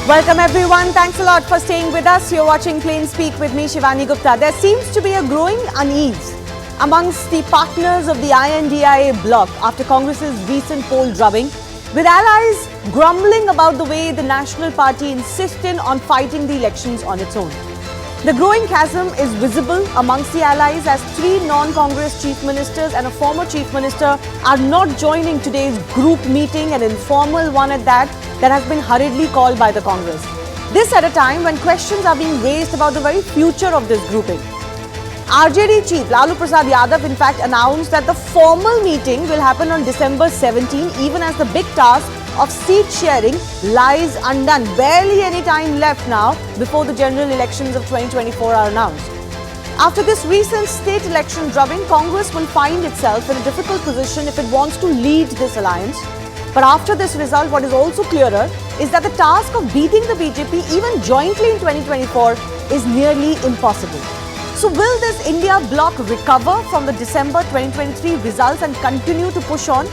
Welcome everyone. Thanks a lot for staying with us. You're watching Plain Speak with me, Shivani Gupta. There seems to be a growing unease amongst the partners of the I.N.D.I.A Bloc after Congress's recent poll drubbing, with allies grumbling about the way the National Party insisted on fighting the elections on its own. The growing chasm is visible amongst the allies as 3 non-Congress chief ministers and a former chief minister are not joining today's group meeting, an informal one at that has been hurriedly called by the Congress. This at a time when questions are being raised about the very future of this grouping. RJD chief Lalu Prasad Yadav in fact announced that the formal meeting will happen on December 17, even as the big task of seat sharing lies undone. Barely any time left now before the general elections of 2024 are announced. After this recent state election drubbing, Congress will find itself in a difficult position if it wants to lead this alliance. But after this result, what is also clearer is that the task of beating the BJP even jointly in 2024 is nearly impossible. So will this India bloc recover from the December 2023 results and continue to push on?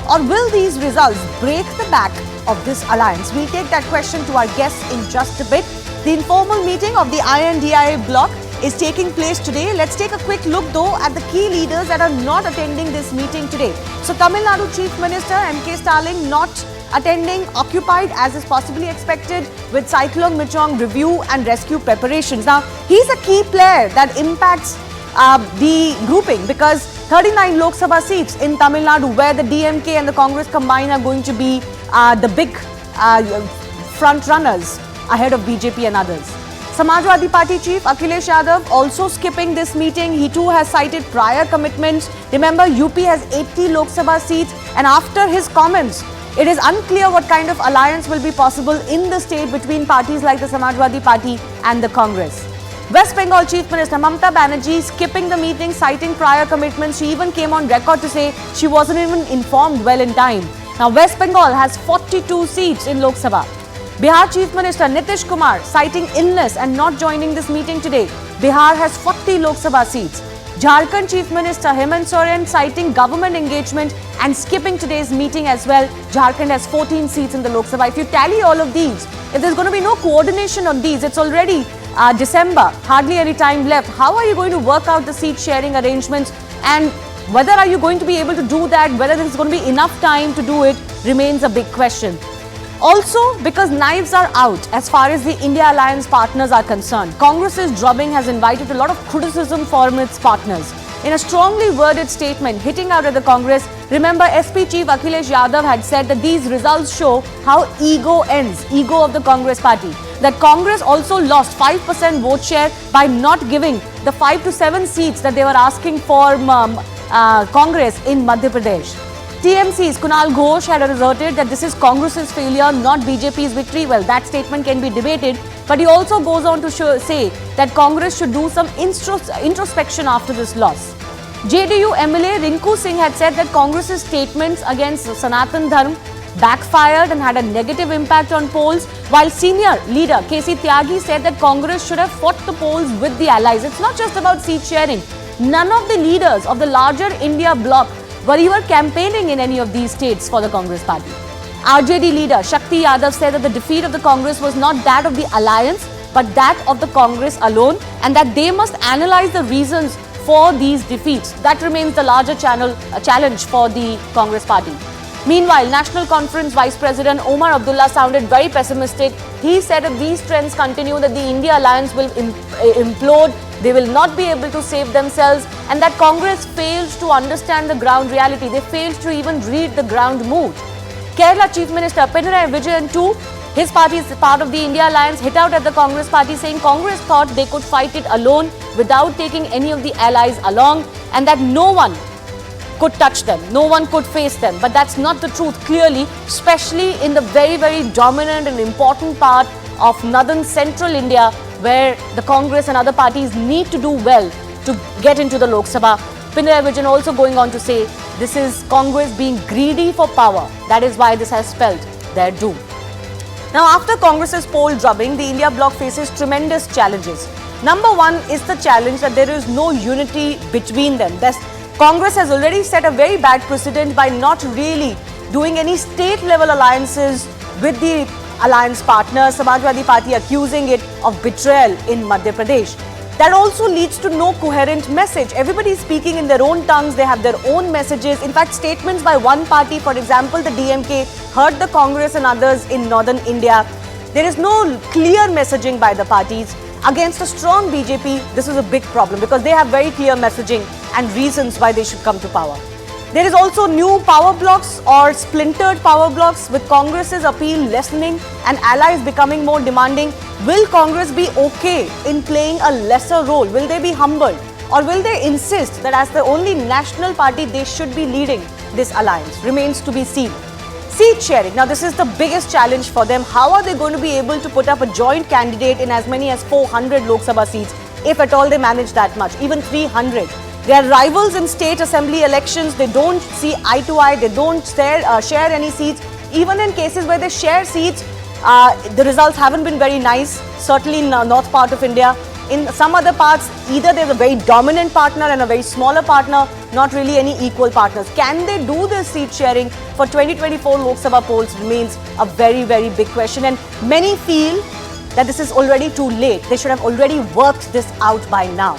Or will these results break the back of this alliance? We'll take that question to our guests in just a bit. The informal meeting of the I.N.D.I.A bloc is taking place today. Let's take a quick look though at the key leaders that are not attending this meeting today. So Tamil Nadu Chief Minister M.K. Stalin not attending, occupied as is possibly expected with Cyclone Michong review and rescue preparations. Now, he's a key player that impacts the grouping because 39 Lok Sabha seats in Tamil Nadu where the DMK and the Congress combined are going to be the big front runners ahead of BJP and others. Samajwadi Party chief Akhilesh Yadav also skipping this meeting. He too has cited prior commitments. Remember, UP has 80 Lok Sabha seats, and after his comments, it is unclear what kind of alliance will be possible in the state between parties like the Samajwadi Party and the Congress. West Bengal Chief Minister Mamata Banerjee skipping the meeting, citing prior commitments. She even came on record to say she wasn't even informed well in time. Now, West Bengal has 42 seats in Lok Sabha. Bihar Chief Minister Nitish Kumar citing illness and not joining this meeting today. Bihar has 40 Lok Sabha seats. Jharkhand Chief Minister Hemant Soren citing government engagement and skipping today's meeting as well. Jharkhand has 14 seats in the Lok Sabha. If you tally all of these, if there's going to be no coordination on these, it's already December, hardly any time left. How are you going to work out the seat sharing arrangements, and whether are you going to be able to do that, whether there's going to be enough time to do it, remains a big question. Also, because knives are out as far as the India Alliance partners are concerned, Congress's drubbing has invited a lot of criticism from its partners. In a strongly worded statement hitting out at the Congress, remember SP Chief Akhilesh Yadav had said that these results show how ego ends, ego of the Congress party. That Congress also lost 5% vote share by not giving the 5 to 7 seats that they were asking for Congress in Madhya Pradesh. TMC's Kunal Ghosh had asserted that this is Congress's failure, not BJP's victory. Well, that statement can be debated, but he also goes on to say that Congress should do some introspection after this loss. JDU MLA Rinku Singh had said that Congress's statements against Sanatan Dharm backfired and had a negative impact on polls, while senior leader KC Tyagi said that Congress should have fought the polls with the allies. It's not just about seat sharing. None of the leaders of the larger India bloc were even campaigning in any of these states for the Congress party. RJD leader Shakti Yadav said that the defeat of the Congress was not that of the alliance, but that of the Congress alone, and that they must analyze the reasons for these defeats. That remains the larger challenge for the Congress party. Meanwhile, National Conference Vice President Omar Abdullah sounded very pessimistic. He said if these trends continue, that the India Alliance will implode, they will not be able to save themselves, and that Congress fails to understand the ground reality. They failed to even read the ground mood. Kerala Chief Minister Pinarayi Vijayan too, his party is part of the India Alliance, hit out at the Congress party saying Congress thought they could fight it alone without taking any of the allies along, and that no one could touch them, no one could face them. But that's not the truth, clearly, especially in the very, very dominant and important part of northern central India, where the Congress and other parties need to do well to get into the Lok Sabha. Pinarayi Vijayan also going on to say this is Congress being greedy for power. That is why this has spelled their doom. Now, after Congress's poll drubbing, the India bloc faces tremendous challenges. Number one is the challenge that there is no unity between them. Congress has already set a very bad precedent by not really doing any state-level alliances with the alliance partners, Samajwadi Party accusing it of betrayal in Madhya Pradesh. That also leads to no coherent message. Everybody is speaking in their own tongues, they have their own messages. In fact, statements by one party, for example, the DMK, hurt the Congress and others in northern India. There is no clear messaging by the parties. Against a strong BJP, this is a big problem because they have very clear messaging and reasons why they should come to power. There is also new power blocks or splintered power blocks with Congress's appeal lessening and allies becoming more demanding. Will Congress be okay in playing a lesser role? Will they be humbled? Or will they insist that as the only national party, they should be leading this alliance? Remains to be seen. Seat sharing. Now, this is the biggest challenge for them. How are they going to be able to put up a joint candidate in as many as 400 Lok Sabha seats, if at all they manage that much, even 300? They are rivals in state assembly elections. They don't see eye to eye. They don't share any seats. Even in cases where they share seats, the results haven't been very nice, certainly in the north part of India. In some other parts, either there's a very dominant partner and a very smaller partner, not really any equal partners. Can they do this seat sharing for 2024 Lok Sabha polls remains a very, very big question. And many feel that this is already too late. They should have already worked this out by now.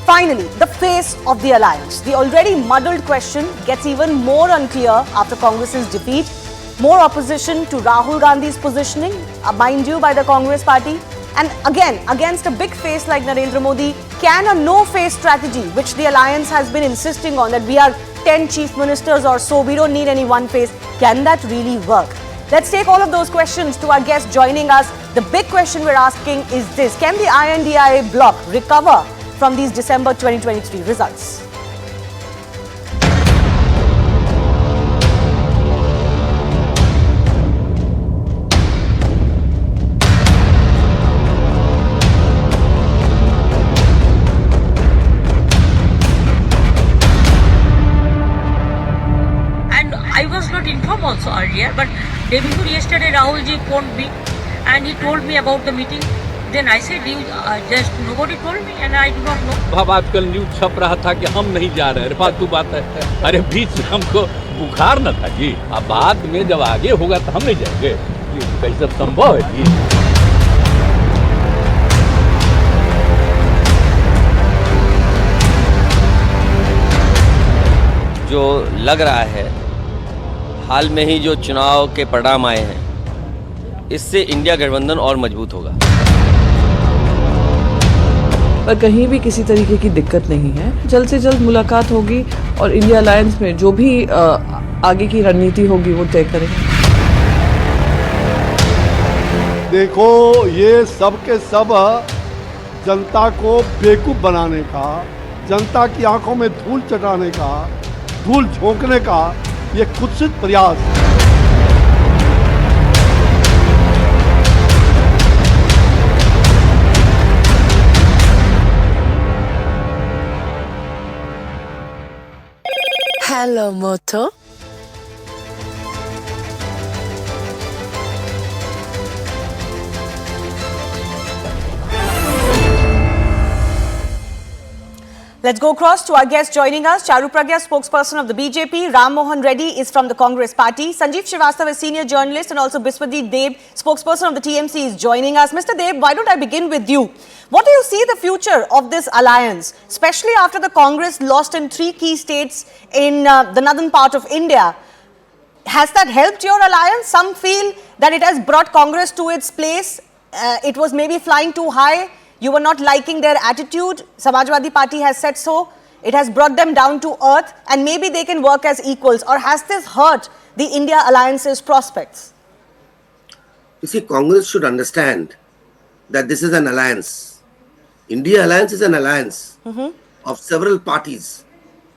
Finally, the face of the alliance. The already muddled question gets even more unclear after Congress's defeat. More opposition to Rahul Gandhi's positioning, mind you, by the Congress party. And again, against a big face like Narendra Modi, can a no-face strategy, which the alliance has been insisting on, that we are 10 chief ministers or so, we don't need any one face, can that really work? Let's take all of those questions to our guest joining us. The big question we're asking is this: can the I.N.D.I.A Bloc recover from these December 2023 results? I was not informed also earlier, but day before yesterday Rahul ji phoned me and he told me about the meeting. Then I said, you just nobody told me and I do not know. अब आजकल news छप रहा था कि हम नहीं जा रहे हैं, फालतू बात है। अरे बीच में हमको बुखार न था जी, अब बाद में जब आगे होगा तो हम नहीं जाएंगे, ये कैसे संभव है जी? जो लग रहा है, हाल में ही जो चुनाव के परिणाम आए हैं, इससे इंडिया गठबंधन और मजबूत होगा। पर कहीं भी किसी तरीके की दिक्कत नहीं है। जल्द से जल्द मुलाकात होगी और इंडिया अलायंस में जो भी आगे की रणनीति होगी वो तय करेंगे। देखो, ये सब के सब जनता को बेवकूफ बनाने का, जनता की आंखों में धूल चटाने का, धूल झोंकने का ये कुत्सित प्रयास। Hello, Moto. Let's go across to our guest joining us. Charu Pragya, spokesperson of the BJP. Ram Mohan Reddy is from the Congress party. Sanjeev Srivastava is senior journalist, and also Biswadeep Deb, spokesperson of the TMC, is joining us. Mr. Deb, why don't I begin with you? What do you see the future of this alliance, especially after the Congress lost in 3 key states in the northern part of India? Has that helped your alliance? Some feel that it has brought Congress to its place. It was maybe flying too high. You were not liking their attitude. Samajwadi Party has said so. It has brought them down to earth, and maybe they can work as equals. Or has this hurt the India alliance's prospects? You see, Congress should understand that this is an alliance. India alliance is an alliance of several parties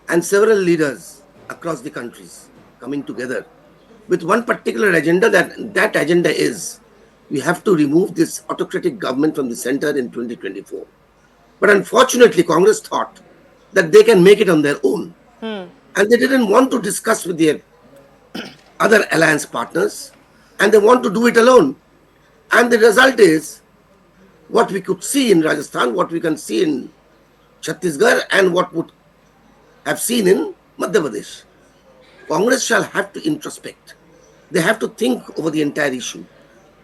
and several leaders across the countries coming together with one particular agenda. That agenda is, we have to remove this autocratic government from the center in 2024. But unfortunately, Congress thought that they can make it on their own. And they didn't want to discuss with their other alliance partners, and they want to do it alone. And the result is what we could see in Rajasthan, what we can see in Chhattisgarh, and what would have seen in Madhya Pradesh. Congress shall have to introspect. They have to think over the entire issue.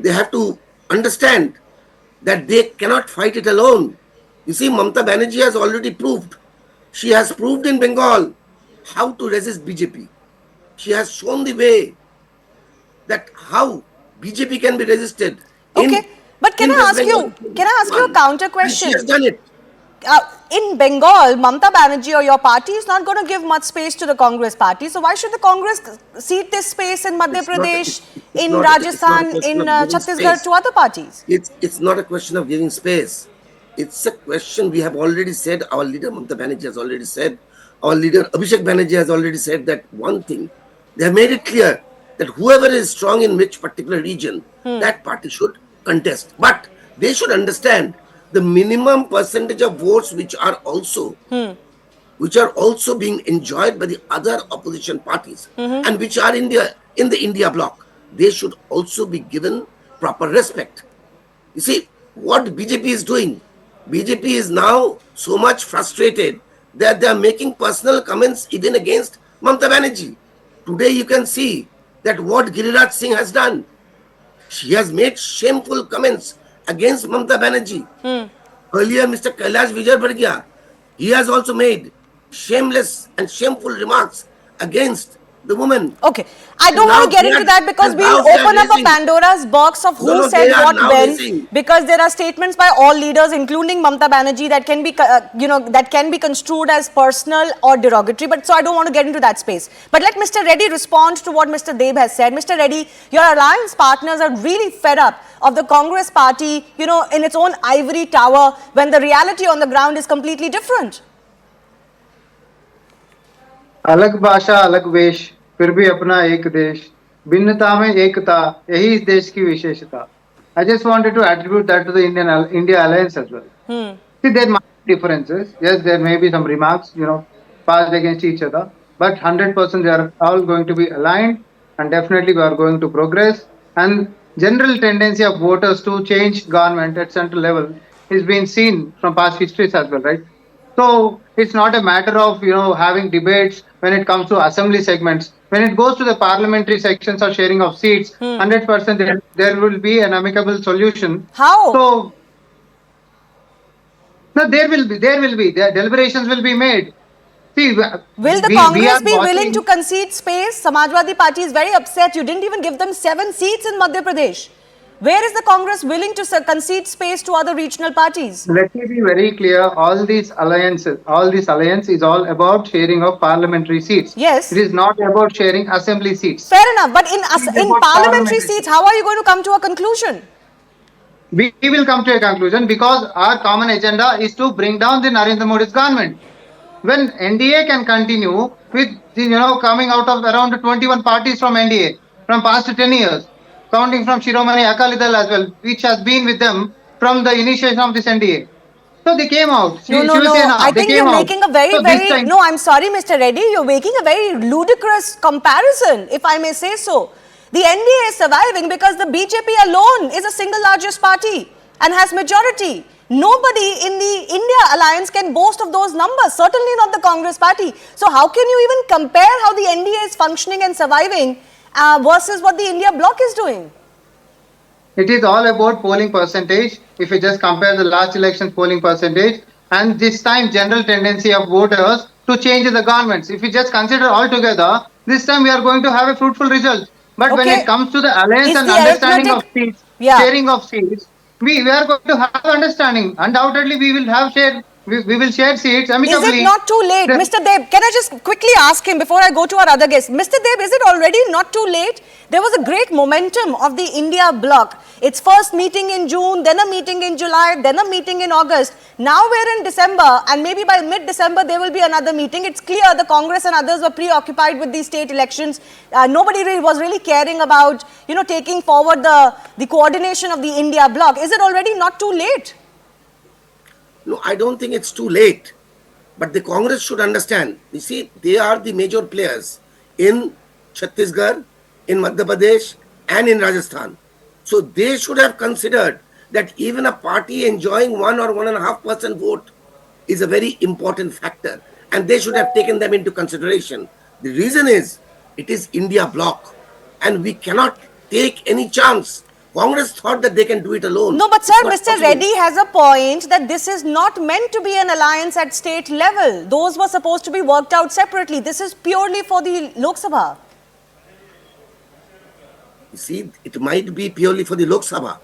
They have to understand that they cannot fight it alone. You see, Mamata Banerjee has already proved. She has proved in Bengal how to resist BJP. She has shown the way that how BJP can be resisted Okay, but in West Bengal. can I ask you a counter And she has question? done it. In Bengal, Mamata Banerjee or your party is not going to give much space to the Congress party. So why should the Congress cede this space in Madhya Pradesh, in It's not a Rajasthan, question in of giving Chhattisgarh space. to other parties? It's not a question of giving space. It's a question we have already said. Our leader Mamata Banerjee has already said. Our leader Abhishek Banerjee has already said that one thing. They have made it clear that whoever is strong in which particular region, that party should contest. But they should understand the minimum percentage of votes which are also being enjoyed by the other opposition parties and which are in the India bloc. They should also be given proper respect. You see, what BJP is doing, BJP is now so much frustrated that they are making personal comments even against Mamata Banerjee. Today you can see that what Giriraj Singh has done. She has made shameful comments against Mamata Banerjee. Earlier, Mr. Kailash Vijayvargiya, he has also made shameless and shameful remarks against the woman. Okay, I And don't want now to get they into are, that because and we'll now they are open up a raising. Pandora's box of who No, said they are what now when, raising. because there are statements by all leaders, including Mamata Banerjee, that can be, that can be construed as personal or derogatory. But so I don't want to get into that space. But let Mr. Reddy respond to what Mr. Deb has said. Mr. Reddy, your alliance partners are really fed up of the Congress party, in its own ivory tower when the reality on the ground is completely different. अलग भाषा अलग वेश फिर भी अपना एक देश भिन्नता में एकता यही इस देश की विशेषता I just wanted to attribute that to the India alliance as well. See, there might be differences. Yes, there may be some remarks, passed against each other, but 100% they are all going to be aligned, and definitely we are going to progress. And general tendency of voters to change government at central level is being seen from past histories as well, right? So it's not a matter of having debates when it comes to assembly segments. When it goes to the parliamentary sections or sharing of seats, 100% there will be an amicable solution. How? So no, there will be the deliberations will be made. See, will the Congress be willing to concede space? Samajwadi Party is very upset. You didn't even give them 7 seats in Madhya Pradesh. Where is the Congress willing to concede space to other regional parties? Let me be very clear. All this alliance is all about sharing of parliamentary seats. Yes. It is not about sharing assembly seats. Fair enough. But in parliamentary seats, how are you going to come to a conclusion? We will come to a conclusion because our common agenda is to bring down the Narendra Modi's government. When NDA can continue with coming out of around 21 parties from NDA from past 10 years, counting from Shiromani Akali Dal as well, which has been with them from the initiation of this NDA. So they came out. No. I think you're making a no, I'm sorry, Mr. Reddy, you're making a very ludicrous comparison, if I may say so. The NDA is surviving because the BJP alone is a single largest party and has majority. Nobody in the India alliance can boast of those numbers, certainly not the Congress party. So how can you even compare how the NDA is functioning and surviving versus what the India bloc is doing? It is all about polling percentage. If you just compare the last election's polling percentage and this time general tendency of voters to change the governments. If you just consider all together, this time we are going to have a fruitful result. But when it comes to the alliance and understanding of seats, sharing of seats, we are going to have understanding. Undoubtedly, we will share seats amicably. Is it not too late? Mr. Deb, can I just quickly ask him before I go to our other guest? Mr. Deb, is it already not too late? There was a great momentum of the India bloc. Its first meeting in June, then a meeting in July, then a meeting in August. Now we're in December, and maybe by mid-December there will be another meeting. It's clear the Congress and others were preoccupied with these state elections. Nobody was really caring about, taking forward the coordination of the India bloc. Is it already not too late? No, I don't think it's too late. But the Congress should understand. You see, they are the major players in Chhattisgarh, in Madhya Pradesh, and in Rajasthan. So they should have considered that even a party enjoying 1 or 1.5% vote is a very important factor. And they should have taken them into consideration. The reason is, it is India bloc. And we cannot take any chance Congress thought that they can do it alone. No, but sir, It's not Mr. possible. Reddy has a point that this is not meant to be an alliance at state level. Those were supposed to be worked out separately. This is purely for the Lok Sabha. You see, it might be purely for the Lok Sabha,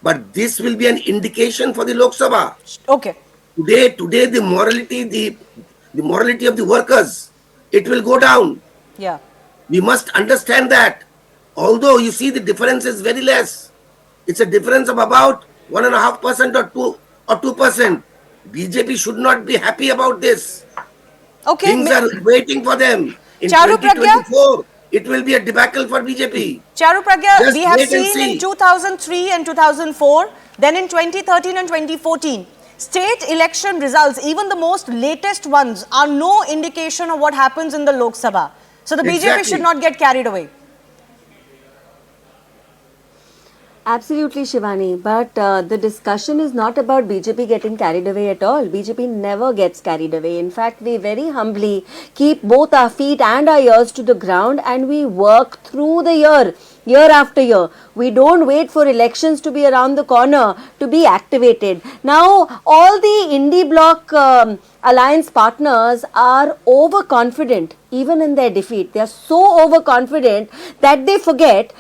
but this will be an indication for the Lok Sabha. Okay. Today the morality of the workers, it will go down. Yeah. We must understand that. Although you see the difference is very less. It's a difference of about 1.5% or 2%. BJP should not be happy about this. Okay. Things are waiting for them. In Charu Pragya? 2024, it will be a debacle for BJP. Charu Pragya, Just we have wait and seen see. in 2003 and 2004, then in 2013 and 2014, state election results, even the most latest ones, are no indication of what happens in the Lok Sabha. So the BJP Exactly. should not get carried away. Absolutely, Shivani. But the discussion is not about BJP getting carried away at all. BJP never gets carried away. In fact, we very humbly keep both our feet and our ears to the ground and we work through the year after year. We don't wait for elections to be around the corner to be activated. Now, all the I.N.D.I.A Bloc alliance partners are overconfident even in their defeat. They are so overconfident that they forget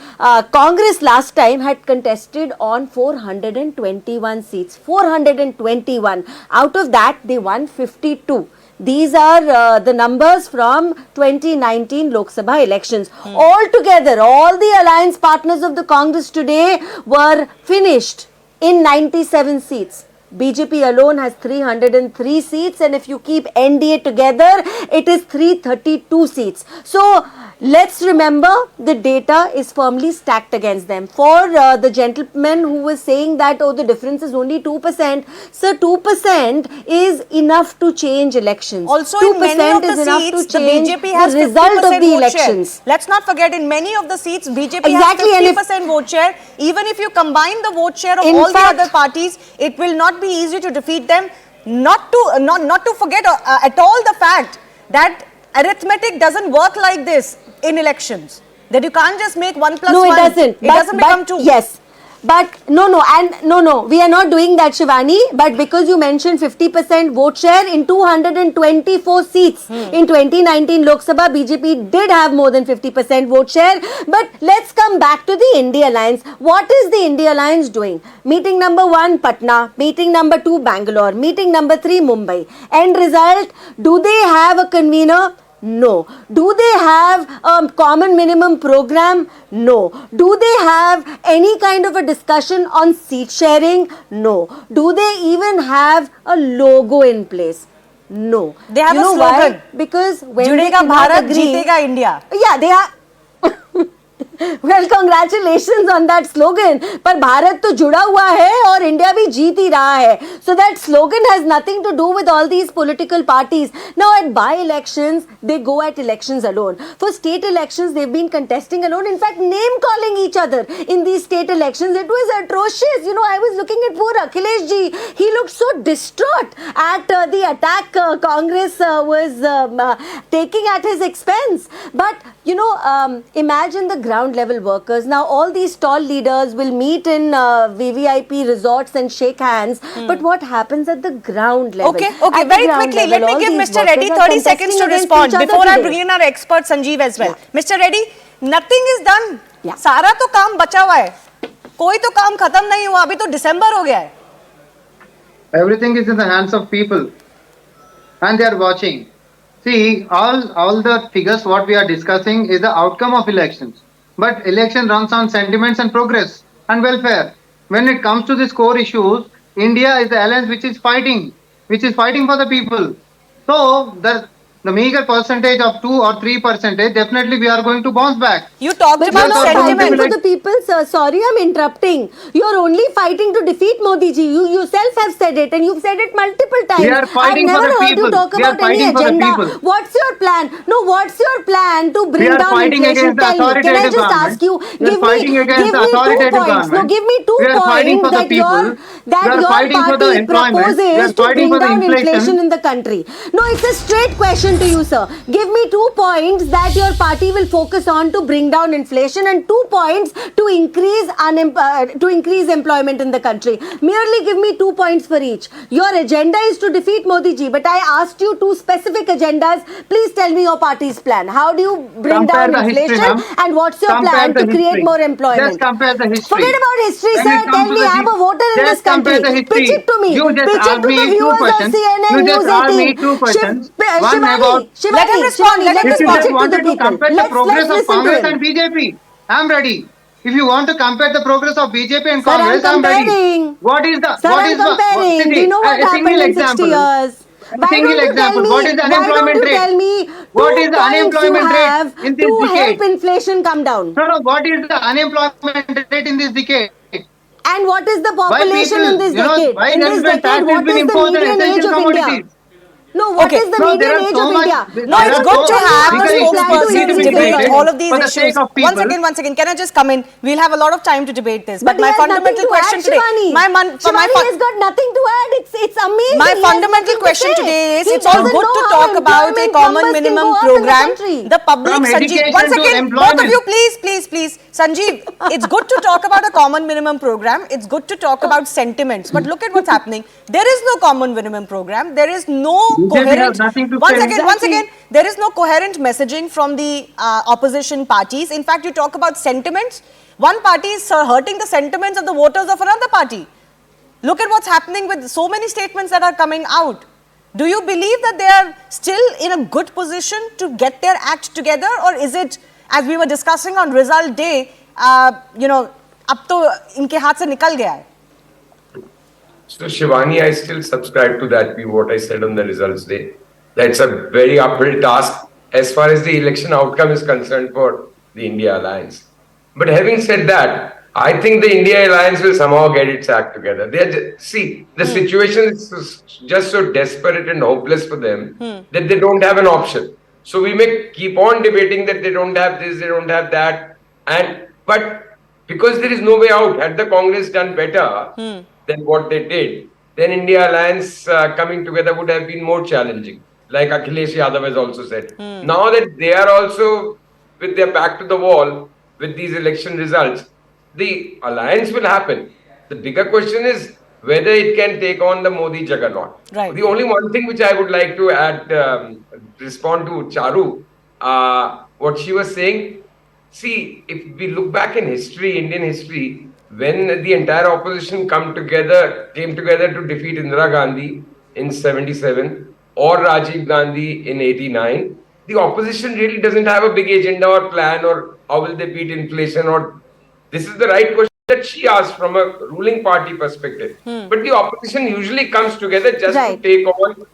Congress last time had contested on 421 seats. 421. Out of that, they won 52. These are the numbers from 2019 Lok Sabha elections. Altogether, all the alliance partners of the Congress today were finished in 97 seats. BJP alone has 303 seats, and if you keep I.N.D.A together, it is 332 seats. So, let's remember the data is firmly stacked against them. For the gentleman who was saying that, oh, the difference is only 2%, sir, 2% is enough to change elections. Also, in many of the seats, the BJP has the result of the vote elections. Share. Let's not forget, in many of the seats, BJP Exactly, has 50% vote share. Even if you combine the vote share of all the other parties, it will not be easy to defeat them. Not to forget at all the fact that arithmetic doesn't work like this in elections. That you can't just make 1 plus 1. No, it doesn't. It doesn't become 2. Yes. But no, we are not doing that, Shivani. But because you mentioned 50% vote share in 224 seats in 2019 Lok Sabha, BJP did have more than 50% vote share. But let's come back to the I.N.D.I.A Alliance. What is the I.N.D.I.A Alliance doing? Meeting number 1, Patna. Meeting number 2, Bangalore. Meeting number 3, Mumbai. End result, do they have a convener? No. Do they have a common minimum program? No. Do they have any kind of a discussion on seat sharing? No. Do they even have a logo in place? No. They have you a know slogan. Why? Because when Judega they cannot Bharat, agree, Jeetega India. Yeah, they are. Well, congratulations on that slogan. पर भारत तो जुड़ा हुआ है और India भी जीत ही रहा है. So that slogan has nothing to do with all these political parties. Now at by-elections, they go at elections alone. For state elections, they've been contesting alone. In fact, name-calling each other in these state elections. It was atrocious. You know, I was looking at poor Akhilesh ji. He looked so distraught at the attack Congress was taking at his expense. But, you know, imagine the ground level workers. Now all these stall leaders will meet in VVIP resorts and shake hands. But what happens at the ground level? Okay, very quickly, let me give Mr. Reddy 30 seconds to respond before I bring in our expert Sanjeev as well. Yeah. Mr. Reddy, nothing is done. Yeah. सारा तो काम बचा हुआ है. कोई तो काम खत्म नहीं हुआ. अभी तो दिसंबर हो गया है. Everything is in the hands of people and they are watching. See, all the figures what we are discussing is the outcome of elections. But election runs on sentiments and progress and welfare. When it comes to these core issues, India is the alliance which is fighting for the people. So the meager percentage of 2 or 3%, definitely we are going to bounce back. You talked But about you're not fighting sentiment. for the people, sir. Sorry, I'm interrupting. You're only fighting to defeat Modi ji. You yourself have said it, and you've said it multiple times. We are fighting I've for never the heard people. you talk We are about any fighting for the agenda. people. What's your plan? No, what's your plan to bring We are down fighting inflation? against the Tell me. Can I authoritative just government. ask you? We are fighting against the 2 authoritative points. No, government. give me 2 We are fighting points for the that people. that We are your fighting for the party employment. We proposes are to fighting bring for the down inflation. inflation in the country. No, it's a straight question question to you, sir. Give me 2 points that your party will focus on to bring down inflation and 2 points to increase employment in the country. Merely give me 2 points for each. Your agenda is to defeat Modi ji, but I asked you 2 specific agendas. Please tell me your party's plan. How do you bring Compare down the history, inflation, ma'am. and what's your Compare plan the to create history. more employment? Just compare the history. Forget about history, When sir. it comes Tell to me, the I'm a voter in just this country. compare the history. Pitch it to me. You just Pitch it asked to the me two viewers of questions. CNN You just News asked 18. me two questions. One Shivani, about- Let him respond, let him Let If us you pitch just it to the wanted to people. compare the Let's progress of listen to Congress him. and BJP, I'm ready. If you want to compare the progress of BJP and Sir, I'm Congress, I'm ready. comparing. What is the Sir, what I'm is the comparing. We know what a single happened in 60 example? years. A Why single don't you tell example. me? What is the Why don't unemployment you rate? tell me What 2 is the points you unemployment rate have in this to help decade? inflation come down? No, no. What is the unemployment rate in this decade? And what is the Why population people, in this decade? why In there this has been decade, tax has what been is the imposed on median age essential of India? commodities? No, what Okay. is the No, there median are age so of much. India? No, There it's are good so to much have bigger the issues plan to which need to spokespersons be increase debate debated all of these for the issues. sake of people. Once again, can I just come in? We'll have a lot of time to debate this. But my he has nothing fundamental to question add, today, Shivani. Shivani has got nothing to add. It's amazing. my He has fundamental nothing to question say. today is He it's all doesn't good know to how talk about a employment common numbers can go minimum up in the program. country. The public, From Sanjeev, education once to again, both of employment. you, please. Sanjeev, it's good to talk about a common minimum program. It's good to talk about sentiments. But look at what's happening. There is no common minimum program. There is no BJP has coherent. nothing to Once say. again, there is no coherent messaging from the opposition parties. In fact, you talk about sentiments. One party is hurting the sentiments of the voters of another party. Look at what's happening with so many statements that are coming out. Do you believe that they are still in a good position to get their act together, or is it, as we were discussing on result day, अब तो इनके हाथ से निकल गया है? So Shivani, I still subscribe to that view, what I said on the results day. That's a very uphill task as far as the election outcome is concerned for the India Alliance. But having said that, I think the India Alliance will somehow get its act together. The situation is just so desperate and hopeless for them that they don't have an option. So we may keep on debating that they don't have this, they don't have that, but because there is no way out, had the Congress done better than what they did, then India Alliance coming together would have been more challenging, like Akhilesh Yadav has also said. Now that they are also with their back to the wall with these election results, the alliance will happen. The bigger question is whether it can take on the Modi juggernaut. Right. The only one thing which I would like to add, respond to Charu, what she was saying. See, if we look back in history, Indian history, when the entire opposition came together to defeat Indira Gandhi in 77 or Rajiv Gandhi in 89, the opposition really doesn't have a big agenda or plan or how will they beat inflation, or this is the right question that she asked from a ruling party perspective. But the opposition usually comes together just to take on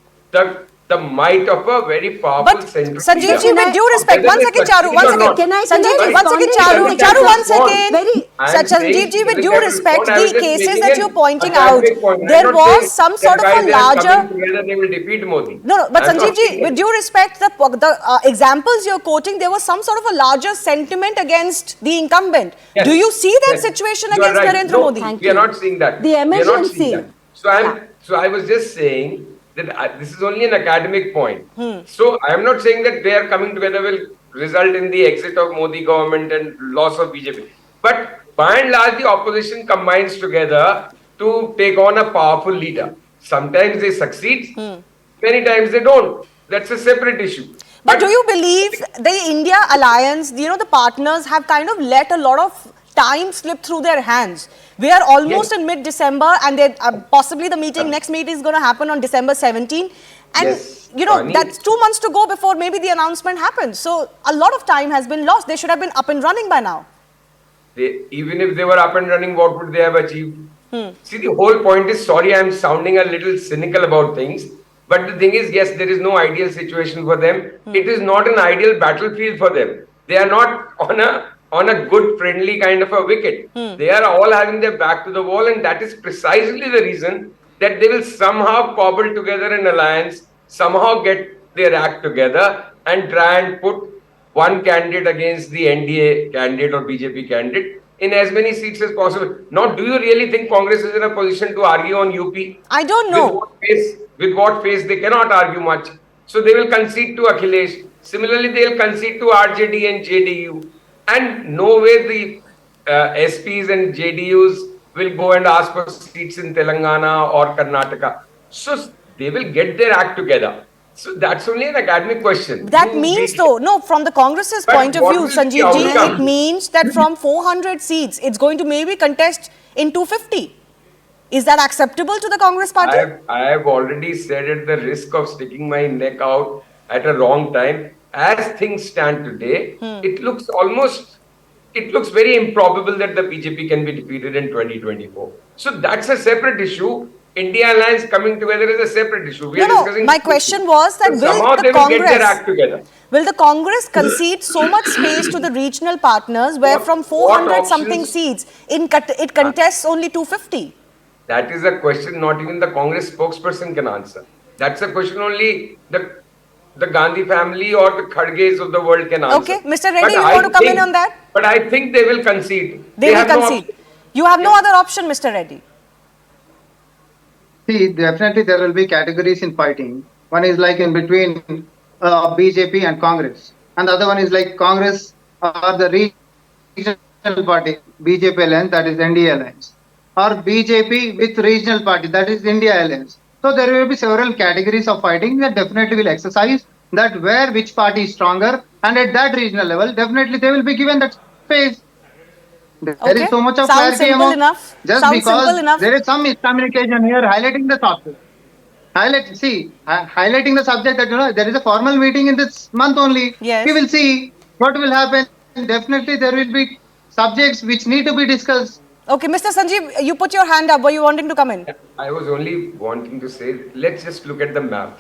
the might of a very powerful But central Sanjeev ji, leader. with due respect, once second, Charu, once second. Can I Sanjeev ji, once second, respond? Charu, one second. I'm Sanjeev saying ji, with you due have to respect, respond. I was the just cases making that an you're pointing academic out, point. I'm there not was saying some that sort of by a them larger... coming together, they will defeat Modi. No, but I'm Sanjeev not ji, saying with it. due respect, the examples you're quoting, there was some sort of a larger sentiment against the incumbent. Yes. Do you see that Yes. situation You are against right. Narendra No, Modi? Thank we are you. not seeing that. The We are not emergency. seeing that. So I was just saying that this is only an academic point. So I am not saying that they are coming together will result in the exit of Modi government and loss of BJP. But by and large, the opposition combines together to take on a powerful leader. Sometimes they succeed, many times they don't. That's a separate issue. But do you believe the India alliance, the partners have kind of let a lot of time slip through their hands? We are almost in mid-December, and possibly the next meeting is going to happen on December 17. And, Pani, that's 2 months to go before maybe the announcement happens. So a lot of time has been lost. They should have been up and running by now. Even if they were up and running, what would they have achieved? See, the whole point is, sorry, I'm sounding a little cynical about things. But the thing is, yes, there is no ideal situation for them. It is not an ideal battlefield for them. They are not on a good, friendly kind of a wicket. They are all having their back to the wall, and that is precisely the reason that they will somehow cobble together an alliance, somehow get their act together and try and put one candidate against the N.D.A candidate or BJP candidate in as many seats as possible. Now, do you really think Congress is in a position to argue on UP? I don't know. With what face they cannot argue much. So they will concede to Akhilesh. Similarly, they will concede to RJD and JDU. And no way the SPs and JDUs will go and ask for seats in Telangana or Karnataka. So they will get their act together. So that's only an academic question. That means though, no, from the Congress's But point of what view, will be the Sanjeev ji, it outcome? means that from 400 seats, it's going to maybe contest in 250. Is that acceptable to the Congress party? I have already said at the risk of sticking my neck out at a wrong time, as things stand today, it looks very improbable that the BJP can be defeated in 2024. So that's a separate issue. India Alliance coming together is a separate issue. We are discussing. My question was that somehow they will get their act together. Will the Congress concede so much space to the regional partners where from 400 something seats, it contests only 250? That is a question not even the Congress spokesperson can answer. That's a question only the Gandhi family or the Kharges of the world can answer. Okay, Mr. Reddy, you want to come in on that? But I think they will concede. They will concede. You have no other option, Mr. Reddy. See, definitely there will be categories in fighting. One is like in between BJP and Congress. And the other one is like Congress or the regional party, BJP alliance, that is I.N.D.I.A alliance. Or BJP with regional party, that is I.N.D.I.A alliance. So there will be several categories of fighting that definitely will exercise that where which party is stronger, and at that regional level, definitely they will be given that space. There is so much of clarity among just because there is some miscommunication here highlighting the topic. Highlighting the subject that there is a formal meeting in this month only. Yes. We will see what will happen. Definitely there will be subjects which need to be discussed. Okay, Mr. Sanjeev, you put your hand up. Were you wanting to come in? I was only wanting to say, let's just look at the map.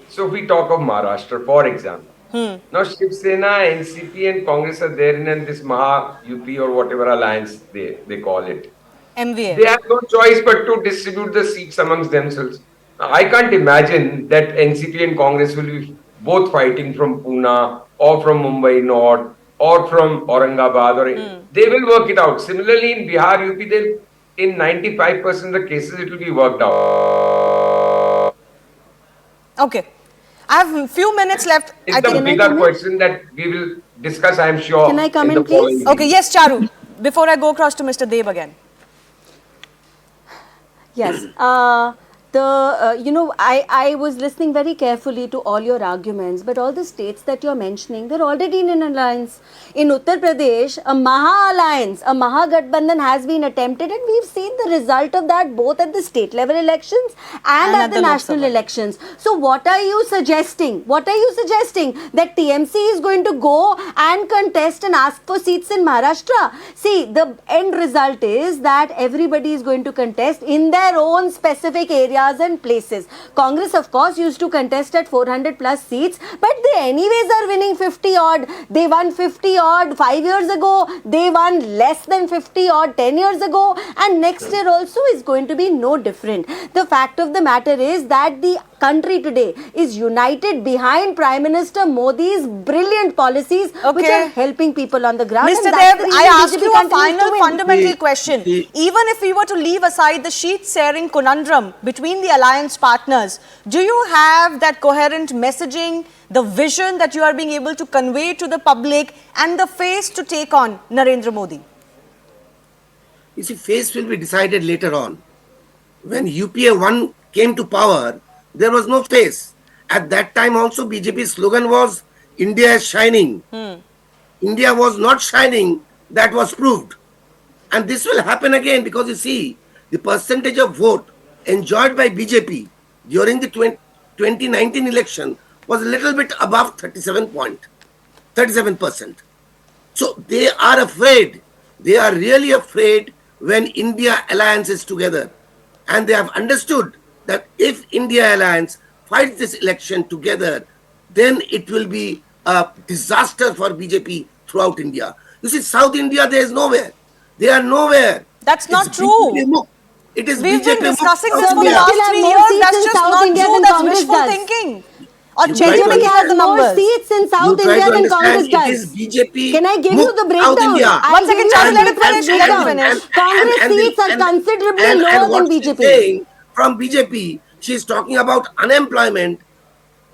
So we talk of Maharashtra, for example. Now Shiv Sena, NCP and Congress are there in this Maha UP or whatever alliance they call it. MVA. They have no choice but to distribute the seats amongst themselves. Now, I can't imagine that NCP and Congress will be both fighting from Pune or from Mumbai North or from Aurangabad. Or they will work it out. Similarly, in Bihar, UP, in 95% of the cases, it will be worked out. Okay. I have a few minutes left. It's the bigger question that we will discuss, I am sure. Can I come in, please? Okay, yes, Charu. Before I go across to Mr. Dev again. Yes. I was listening very carefully to all your arguments, but all the states that you're mentioning, they're already in an alliance. In Uttar Pradesh, a Maha alliance, a Maha Gathbandhan has been attempted, and we've seen the result of that both at the state level elections and at the national elections. So what are you suggesting? That TMC is going to go and contest and ask for seats in Maharashtra? See, the end result is that everybody is going to contest in their own specific areas and places. Congress, of course, used to contest at 400 plus seats, but they anyways are winning 50 odd. They won 50 odd 5 years ago. They won less than 50 odd 10 years ago, and next year also is going to be no different. The fact of the matter is that the country today is united behind Prime Minister Modi's brilliant policies, which are helping people on the ground. Mr. Dev, I ask you a final fundamental question. Even if we were to leave aside the sheet-sharing conundrum between the alliance partners, do you have that coherent messaging, the vision that you are being able to convey to the public, and the face to take on Narendra Modi? You see, face will be decided later on. When UPA 1 came to power, there was no face. At that time also, BJP's slogan was, India is shining. India was not shining, that was proved. And this will happen again because you see, the percentage of vote enjoyed by BJP during the 2019 election was a little bit above 37%. So they are afraid. They are really afraid when India alliance is together. And they have understood that if India alliance fights this election together, then it will be a disaster for BJP throughout India. You see, South India, there is nowhere. They are nowhere. That's not true. It is We've BJP been discussing this for the last 3 years. That's just not true. That's wishful thinking. Or BJP has the numbers. Seats in South India than Congress does. It is BJP. Can I give you the breakdown? 1 second, Charu, let it finish. Congress seats are considerably lower than BJP. From BJP, she is talking about unemployment.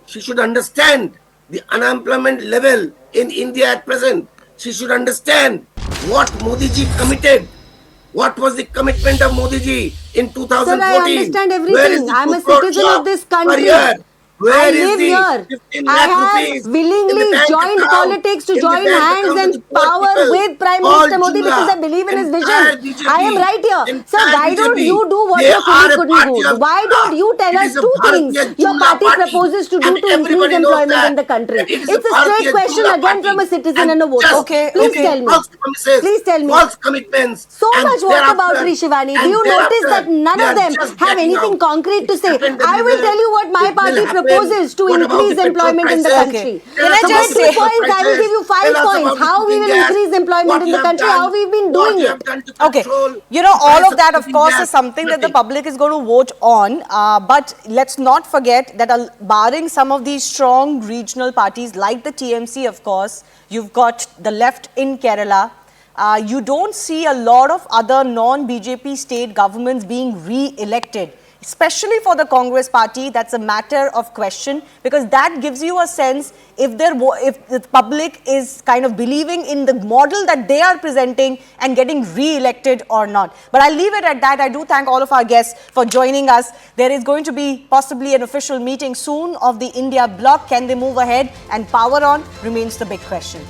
She should understand the unemployment level in India at present. She should understand what Modi ji committed. What was the commitment of Modi ji in 2014? Sir, I understand Where is everything. the I'm a 2 crore citizen of job this per country. year? I Where is live the here. 15 I lakh have rupees in the willingly bank joined account, politics to in the join bank hands account of and the poor power people? with Prime All Minister Modi because I Jumla, believe in his entire vision. BJP, I am right here. Sir, entire why don't BJP, you do what they your are colleague a couldn't party do? of Why don't Jumla. you tell It us is a two things Bharatiya your Jumla party party, proposes to and do to increase everybody knows employment that. in the country? That it is a It's a straight Bharatiya question Jumla again from party, a citizen and and a voter. just Please tell me. false promises, Please tell me. false commitments, So and much water about thereafter, Shivani. Do and you notice that thereafter, none they of are them just have getting anything out. concrete to It's say? happened I will everywhere. tell you what my It will party happen. proposes to What about increase the petrol employment in the prices? country. Tell us So about with the 2 petrol points, I will prices. give you 5 Tell us points. about the How we cooking will gas. increase employment What in you the have country, how done. we've been What doing you it. have done to Okay. control You know, the all price of that, of cooking course, gas. is something that the Nothing. public is going to vote on. But let's not forget that barring some of these strong regional parties like the TMC, of course, you've got the left in Kerala. You don't see a lot of other non-BJP state governments being re-elected. Especially for the Congress party, that's a matter of question, because that gives you a sense if the public is kind of believing in the model that they are presenting and getting re-elected or not. But I'll leave it at that. I do thank all of our guests for joining us. There is going to be possibly an official meeting soon of the India Bloc. Can they move ahead and power on remains the big question.